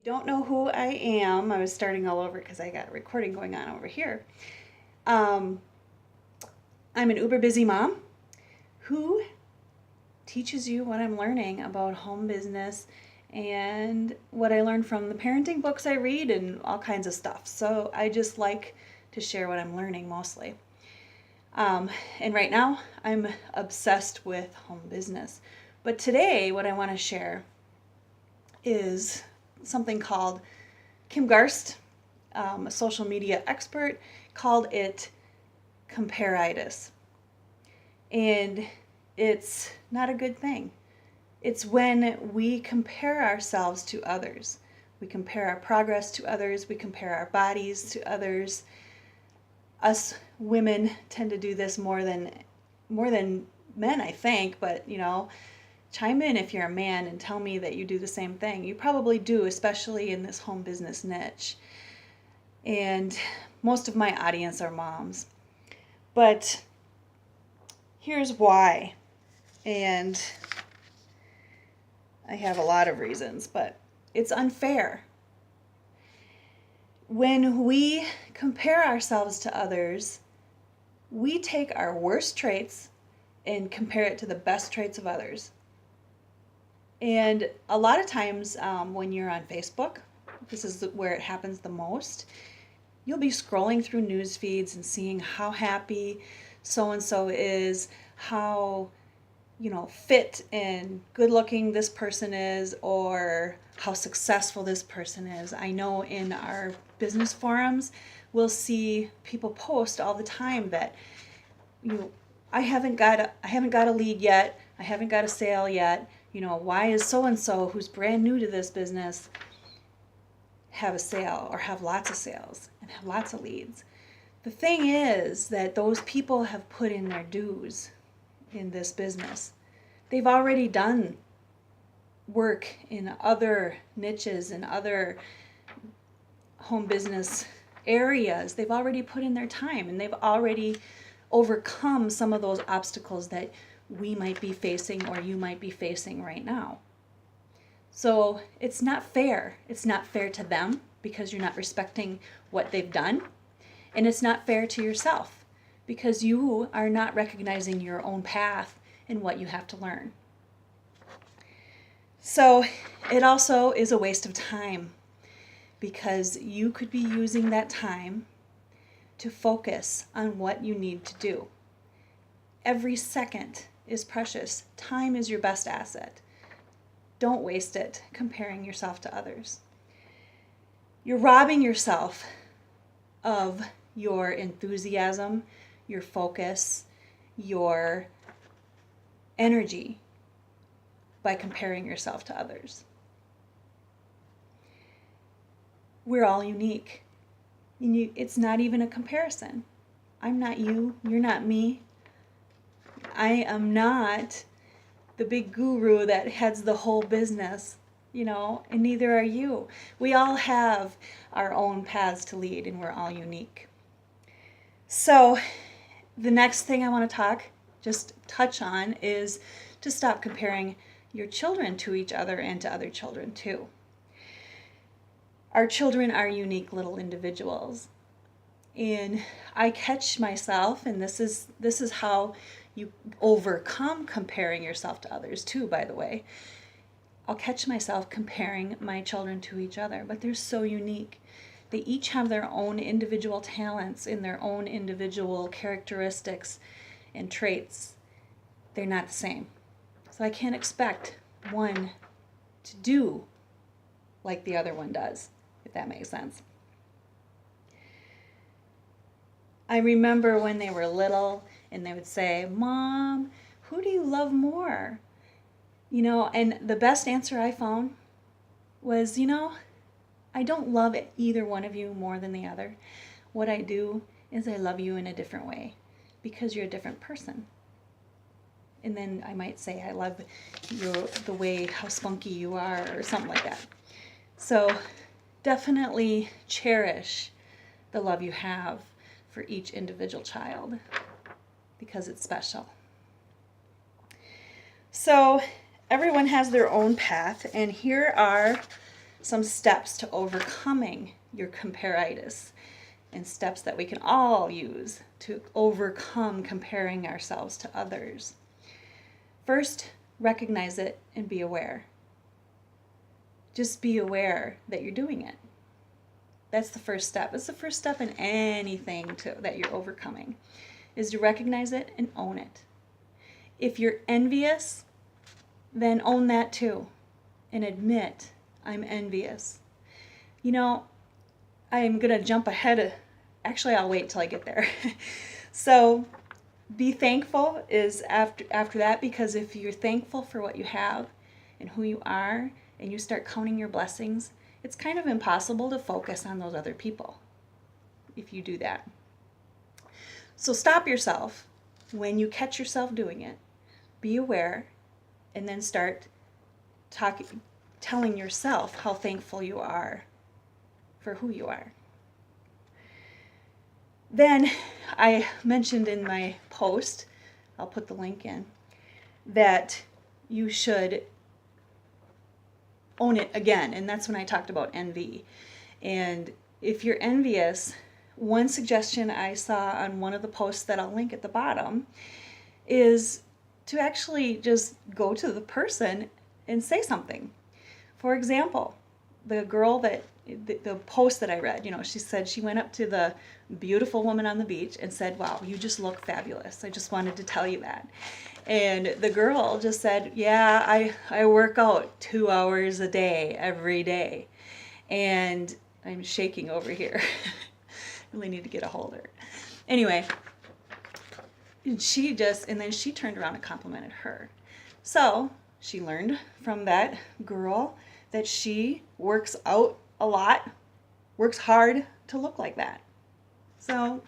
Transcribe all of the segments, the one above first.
Don't know who I am. I was starting all over because I got a recording going on over here. Um, I'm an uber busy mom who teaches you what I'm learning about home business and what I learned from the parenting books I read and all kinds of stuff. So I just like to share what I'm learning mostly. And right now I'm obsessed with home business. But today, what I want to share is something called Kim Garst, a social media expert, called it comparitis. And it's not a good thing. It's when we compare ourselves to others. We compare our progress to others. We compare our bodies to others. Us women tend to do this more than men, I think, but chime in if you're a man and tell me that you do the same thing. You probably do, especially in this home business niche. And most of my audience are moms. But here's why. And I have a lot of reasons, but it's unfair. When we compare ourselves to others, we take our worst traits and compare it to the best traits of others. And a lot of times when you're on Facebook, this is where it happens the most, you'll be scrolling through news feeds and seeing how happy so-and-so is, how fit and good looking this person is, or how successful this person is. I know in our business forums, we'll see people post all the time that I haven't got a lead yet, I haven't got a sale yet. Why is so and so who's brand new to this business have a sale or have lots of sales and have lots of leads? The thing is that those people have put in their dues in this business. They've already done work in other niches and other home business areas. They've already put in their time and they've already overcome some of those obstacles that we might be facing or you might be facing right now. So it's not fair. It's not fair to them because you're not respecting what they've done. And it's not fair to yourself because you are not recognizing your own path and what you have to learn. So it also is a waste of time because you could be using that time to focus on what you need to do. Every second is precious. Time is your best asset. Don't waste it comparing yourself to others. You're robbing yourself of your enthusiasm, your focus, your energy by comparing yourself to others. We're all unique. It's not even a comparison. I'm not you, you're not me. I am not the big guru that heads the whole business, and neither are you. We all have our own paths to lead and we're all unique. So the next thing I want to just touch on is to stop comparing your children to each other and to other children too. Our children are unique little individuals. And I catch myself, and this is how you overcome comparing yourself to others too, by the way. I'll catch myself comparing my children to each other, but they're so unique. They each have their own individual talents and their own individual characteristics and traits. They're not the same. So I can't expect one to do like the other one does, if that makes sense. I remember when they were little and they would say, "Mom, who do you love more?" And the best answer I found was, I don't love either one of you more than the other. What I do is I love you in a different way because you're a different person. And then I might say, I love the way, how spunky you are, or something like that. So definitely cherish the love you have for each individual child because it's special. So everyone has their own path, and here are some steps to overcoming your comparitis, and steps that we can all use to overcome comparing ourselves to others. First, recognize it and be aware. Just be aware that you're doing it. That's the first step. It's the first step in anything that you're overcoming, is to recognize it and own it. If you're envious, then own that too and admit, I'm envious. You know, I'm going to jump ahead. Actually, I'll wait till I get there. So be thankful is after that, because if you're thankful for what you have and who you are, and you start counting your blessings, it's kind of impossible to focus on those other people if you do that. So stop yourself when you catch yourself doing it. Be aware, and then start telling yourself how thankful you are for who you are. Then I mentioned in my post, I'll put the link in, that you should own it again. And that's when I talked about envy. And if you're envious, one suggestion I saw on one of the posts that I'll link at the bottom is to actually just go to the person and say something. For example, the girl the post that I read, she said she went up to the beautiful woman on the beach and said, wow, you just look fabulous. I just wanted to tell you that. And the girl just said, yeah, I work out 2 hours a day, every day. And I'm shaking over here. Really need to get a hold of her. Anyway, and then she turned around and complimented her. So she learned from that girl that she works out a lot, works hard to look like that. So,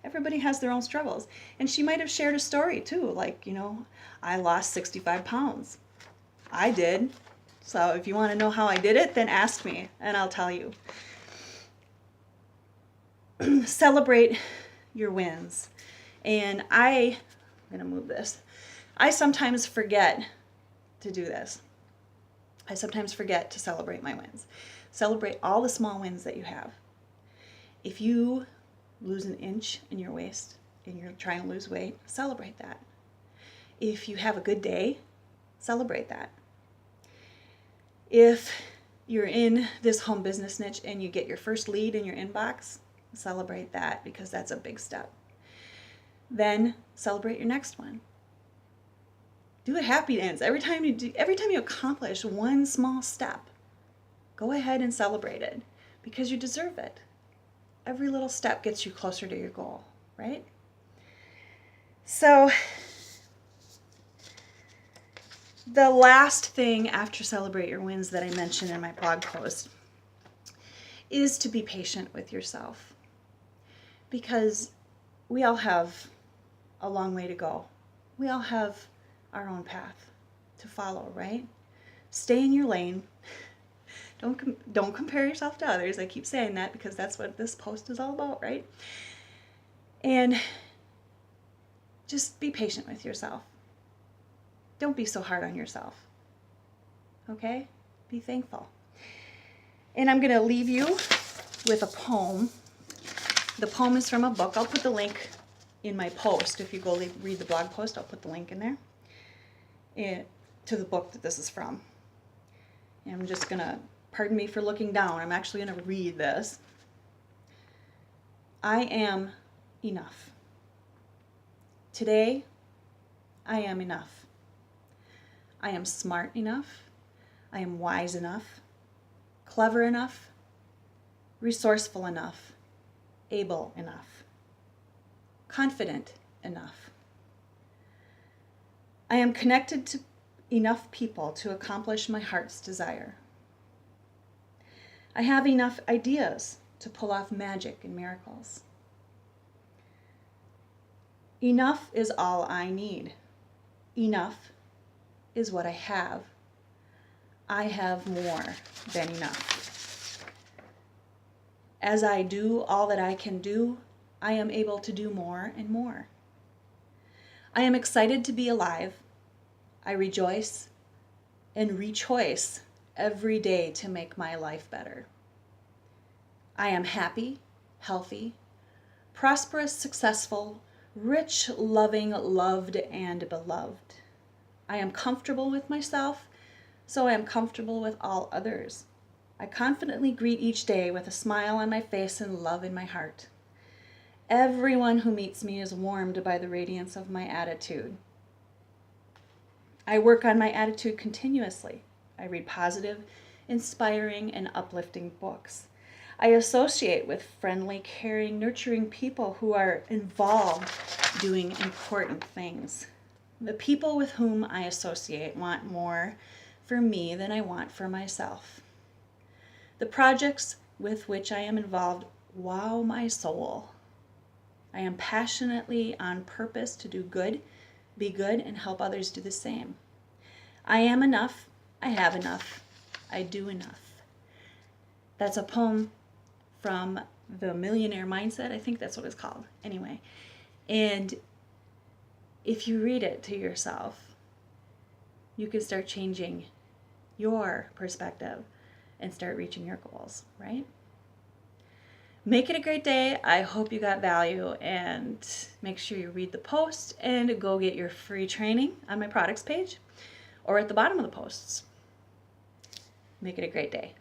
everybody has their own struggles. And she might have shared a story too, like, I lost 65 pounds. I did. So if you want to know how I did it, then ask me and I'll tell you. Celebrate your wins. And I'm going to move this. I sometimes forget to do this. I sometimes forget to celebrate my wins. Celebrate all the small wins that you have. If you lose an inch in your waist and you're trying to lose weight, celebrate that. If you have a good day, celebrate that. If you're in this home business niche and you get your first lead in your inbox, celebrate that, because that's a big step. Then celebrate your next one. Do a happy dance every time you accomplish one small step. Go ahead and celebrate it, because you deserve it. Every little step gets you closer to your goal, right? So the last thing after celebrate your wins that I mentioned in my blog post is to be patient with yourself, because we all have a long way to go. We all have our own path to follow, right? Stay in your lane. Don't compare yourself to others. I keep saying that because that's what this post is all about, right? And just be patient with yourself. Don't be so hard on yourself. Okay? Be thankful. And I'm going to leave you with a poem. The poem is from a book. I'll put the link in my post. If you go read the blog post, I'll put the link in there to the book that this is from. And I'm just going to, pardon me for looking down, I'm actually going to read this. I am enough. Today, I am enough. I am smart enough. I am wise enough. Clever enough. Resourceful enough. Able enough. Confident enough. I am connected to enough people to accomplish my heart's desire. I have enough ideas to pull off magic and miracles. Enough is all I need. Enough is what I have. I have more than enough. As I do all that I can do, I am able to do more and more. I am excited to be alive. I rejoice and rechoice every day to make my life better. I am happy, healthy, prosperous, successful, rich, loving, loved, and beloved. I am comfortable with myself, so I am comfortable with all others. I confidently greet each day with a smile on my face and love in my heart. Everyone who meets me is warmed by the radiance of my attitude. I work on my attitude continuously. I read positive, inspiring, and uplifting books. I associate with friendly, caring, nurturing people who are involved doing important things. The people with whom I associate want more for me than I want for myself. The projects with which I am involved wow my soul. I am passionately on purpose to do good, be good, and help others do the same. I am enough. I have enough. I do enough. That's a poem from The Millionaire Mindset. I think that's what it's called. Anyway, and if you read it to yourself, you can start changing your perspective and start reaching your goals, right? Make it a great day. I hope you got value, and make sure you read the post and go get your free training on my products page or at the bottom of the posts. Make it a great day.